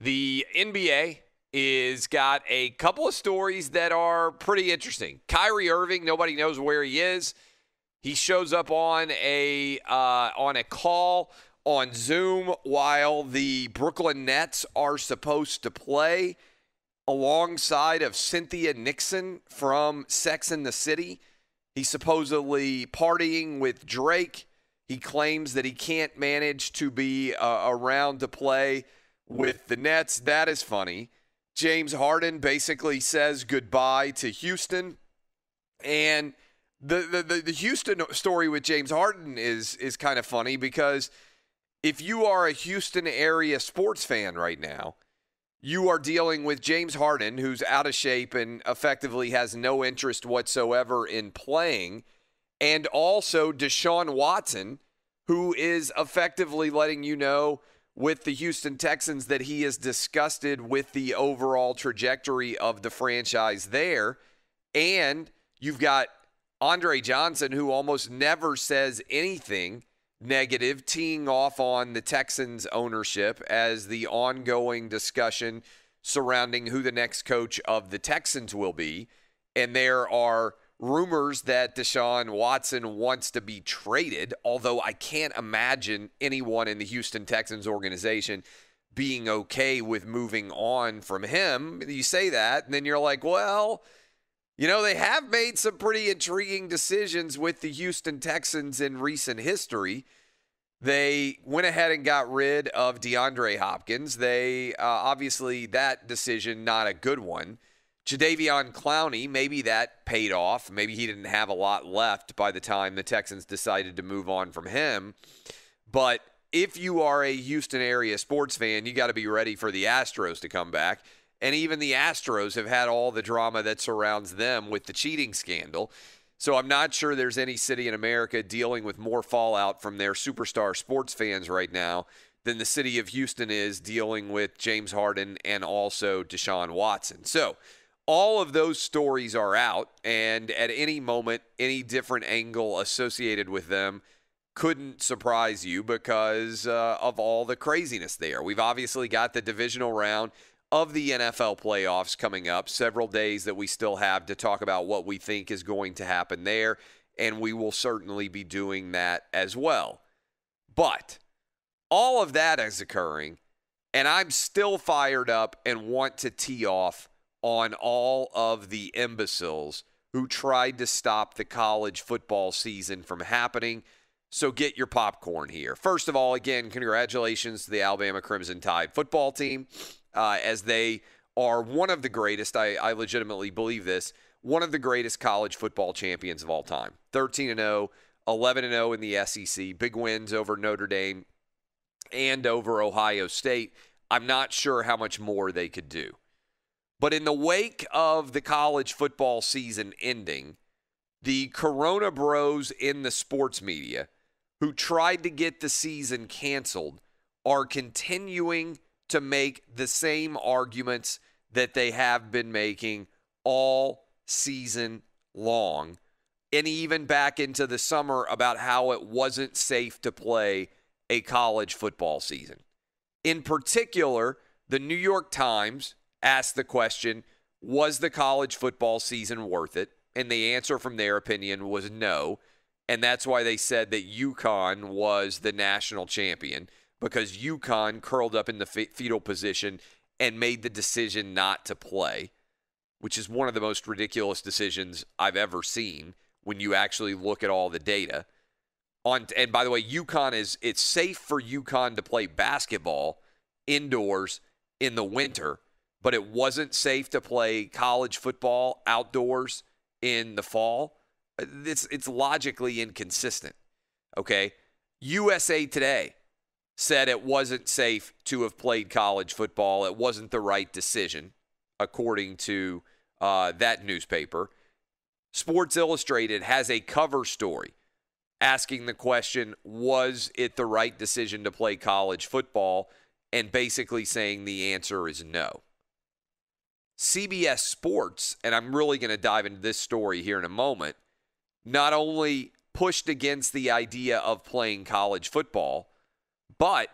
The NBA is got a couple of stories that are pretty interesting. Kyrie Irving, nobody knows where he is. He shows up on a call on Zoom while the Brooklyn Nets are supposed to play alongside of Cynthia Nixon from Sex and the City. He's supposedly partying with Drake. He claims that he can't manage to be around to play with the Nets. That is funny. James Harden basically says goodbye to Houston. And the Houston story with James Harden is kind of funny because if you are a Houston area sports fan right now, you are dealing with James Harden, who's out of shape and effectively has no interest whatsoever in playing, and also Deshaun Watson, who is effectively letting you know with the Houston Texans that he is disgusted with the overall trajectory of the franchise there. And you've got Andre Johnson, who almost never says anything negative, teeing off on the Texans ownership as the ongoing discussion surrounding who the next coach of the Texans will be. And there are rumors that Deshaun Watson wants to be traded, although I can't imagine anyone in the Houston Texans organization being okay with moving on from him. You say that, and then you're like, well, you know, they have made some pretty intriguing decisions with the Houston Texans in recent history. They went ahead and got rid of DeAndre Hopkins. They obviously, that decision, not a good one. Jadeveon Clowney, maybe that paid off. Maybe he didn't have a lot left by the time the Texans decided to move on from him. But if you are a Houston area sports fan, you got to be ready for the Astros to come back. And even the Astros have had all the drama that surrounds them with the cheating scandal. So I'm not sure there's any city in America dealing with more fallout from their superstar sports fans right now than the city of Houston is dealing with James Harden and also Deshaun Watson. So all of those stories are out, and at any moment, any different angle associated with them couldn't surprise you because of all the craziness there. We've obviously got the divisional round of the NFL playoffs coming up, several days that we still have to talk about what we think is going to happen there, and we will certainly be doing that as well. But all of that is occurring, and I'm still fired up and want to tee off on all of the imbeciles who tried to stop the college football season from happening. So get your popcorn here. First of all, again, congratulations to the Alabama Crimson Tide football team. As they are one of the greatest, I legitimately believe this, one of the greatest college football champions of all time. 13-0, 11-0 in the SEC, big wins over Notre Dame and over Ohio State. I'm not sure how much more they could do. But in the wake of the college football season ending, the Corona bros in the sports media who tried to get the season canceled are continuing to make the same arguments that they have been making all season long, and even back into the summer about how it wasn't safe to play a college football season. In particular, the New York Times asked the question, was the college football season worth it? And the answer from their opinion was no, and that's why they said that UConn was the national champion, because UConn curled up in the fetal position and made the decision not to play, which is one of the most ridiculous decisions I've ever seen when you actually look at all the data. And by the way, it's safe for UConn to play basketball indoors in the winter, but it wasn't safe to play college football outdoors in the fall. It's logically inconsistent, okay? USA Today said it wasn't safe to have played college football. It wasn't the right decision, according to that newspaper. Sports Illustrated has a cover story asking the question, was it the right decision to play college football? And basically saying the answer is no. CBS Sports, and I'm really going to dive into this story here in a moment, not only pushed against the idea of playing college football, but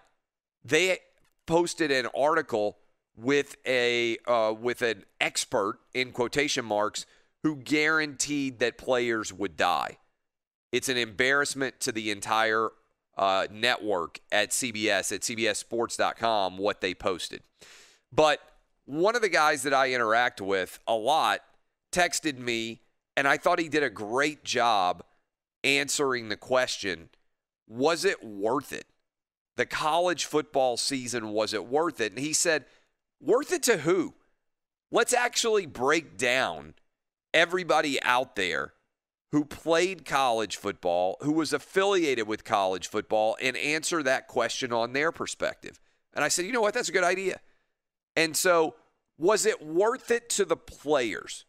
they posted an article with an expert, in quotation marks, who guaranteed that players would die. It's an embarrassment to the entire network at CBSsports.com, what they posted. But one of the guys that I interact with a lot texted me, and I thought he did a great job answering the question, was it worth it? The college football season, was it worth it? And he said, worth it to who? Let's actually break down everybody out there who played college football, who was affiliated with college football, and answer that question on their perspective. And I said, you know what? That's a good idea. And so, was it worth it to the players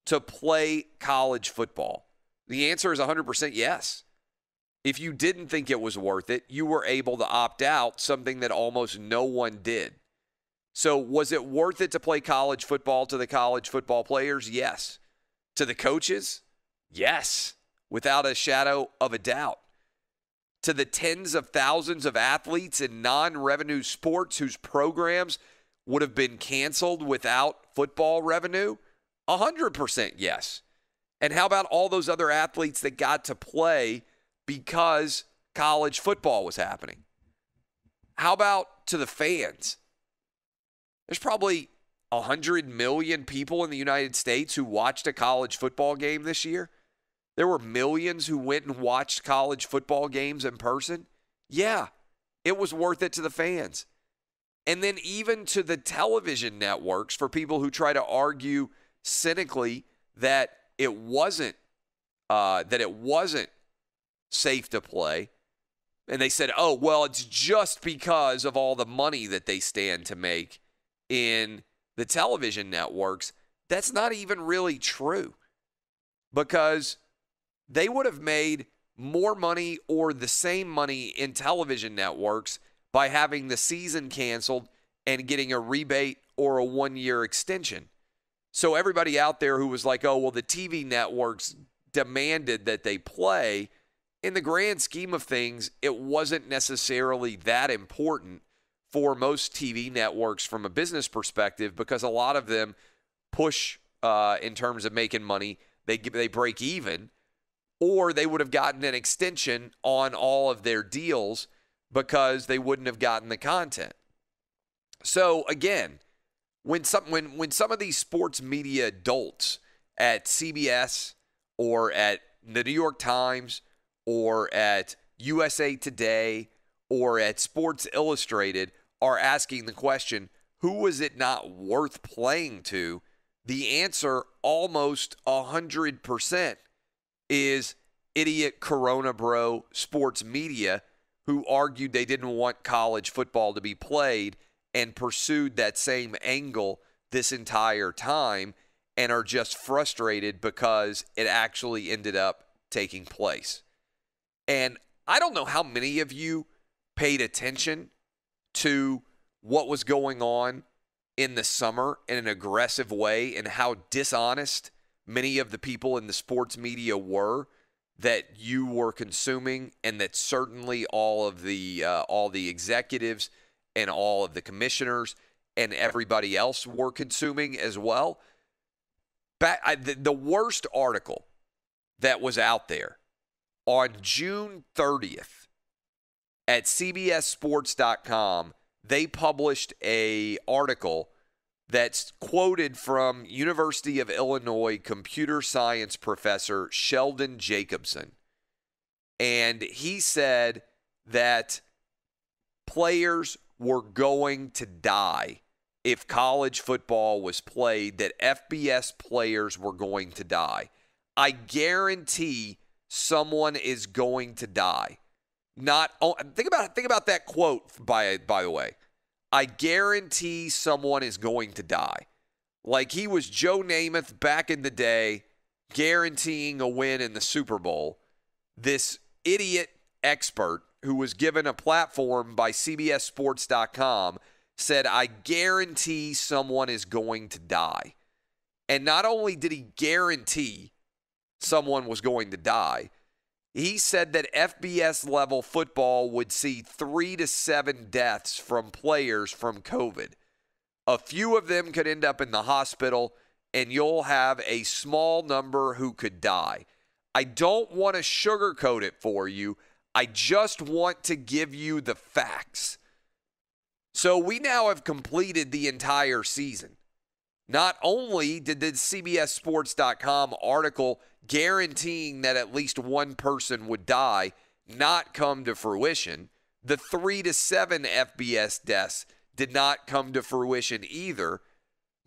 to play college football? The answer is 100% yes. If you didn't think it was worth it, you were able to opt out, something that almost no one did. So was it worth it to play college football to the college football players? Yes. To the coaches? Yes, without a shadow of a doubt. To the tens of thousands of athletes in non-revenue sports whose programs would have been canceled without football revenue? 100% yes. And how about all those other athletes that got to play because college football was happening? How about to the fans? There's probably 100 million people in the United States who watched a college football game this year. There were millions who went and watched college football games in person. Yeah, it was worth it to the fans. And then even to the television networks, for people who try to argue cynically that it wasn't safe to play. And they said, oh, well, it's just because of all the money that they stand to make in the television networks. That's not even really true, because they would have made more money or the same money in television networks by having the season canceled and getting a rebate or a one-year extension. So everybody out there who was like, oh, well, the TV networks demanded that they play, in the grand scheme of things, it wasn't necessarily that important for most TV networks from a business perspective, because a lot of them push in terms of making money. They break even, or they would have gotten an extension on all of their deals because they wouldn't have gotten the content. So again, when some of these sports media adults at CBS or at the New York Times or at USA Today or at Sports Illustrated are asking the question, who was it not worth playing to? The answer, almost 100%, is idiot Corona Bro sports media, who argued they didn't want college football to be played and pursued that same angle this entire time, and are just frustrated because it actually ended up taking place. And I don't know how many of you paid attention to what was going on in the summer in an aggressive way, and how dishonest many of the people in the sports media were that you were consuming, and that certainly all the executives and all of the commissioners and everybody else were consuming as well. The worst article that was out there on June 30th at CBSSports.com, they published an article that's quoted from University of Illinois computer science professor Sheldon Jacobson. And he said that players were going to die if college football was played, that FBS players were going to die. I guarantee someone is going to die. Think about that quote, by the way. I guarantee someone is going to die. Like he was Joe Namath back in the day, guaranteeing a win in the Super Bowl. This idiot expert who was given a platform by CBSSports.com said, I guarantee someone is going to die. And not only did he guarantee someone was going to die, he said that FBS level football would see 3 to 7 deaths from players from COVID. A few of them could end up in the hospital, and you'll have a small number who could die. I don't want to sugarcoat it for you. I just want to give you the facts. So we now have completed the entire season. Not only did the CBSSports.com article guaranteeing that at least one person would die not come to fruition, the 3 to 7 FBS deaths did not come to fruition either.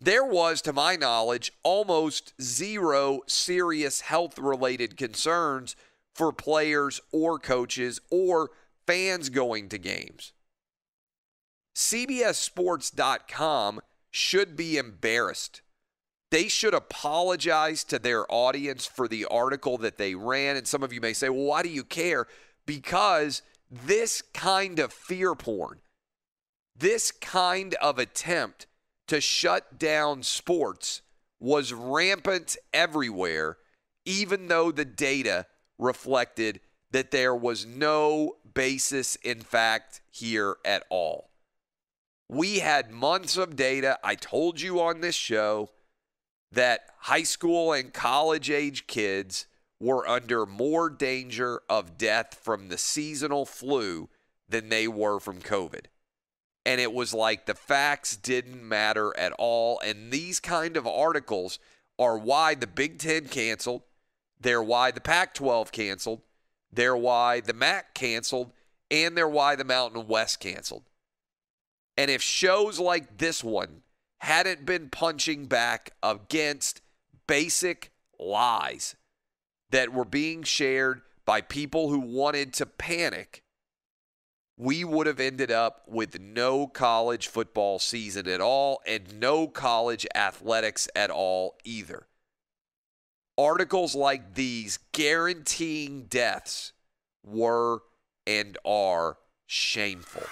There was, to my knowledge, almost zero serious health-related concerns for players or coaches or fans going to games. CBSSports.com should be embarrassed. They should apologize to their audience for the article that they ran. And some of you may say, well, why do you care? Because this kind of fear porn, this kind of attempt to shut down sports was rampant everywhere, even though the data reflected that there was no basis in fact here at all. We had months of data. I told you on this show that high school and college age kids were under more danger of death from the seasonal flu than they were from COVID. And it was like the facts didn't matter at all. And these kind of articles are why the Big Ten canceled. They're why the Pac-12 canceled. They're why the MAC canceled. And they're why the Mountain West canceled. And if shows like this one hadn't been punching back against basic lies that were being shared by people who wanted to panic, we would have ended up with no college football season at all and no college athletics at all either. Articles like these guaranteeing deaths were and are shameful.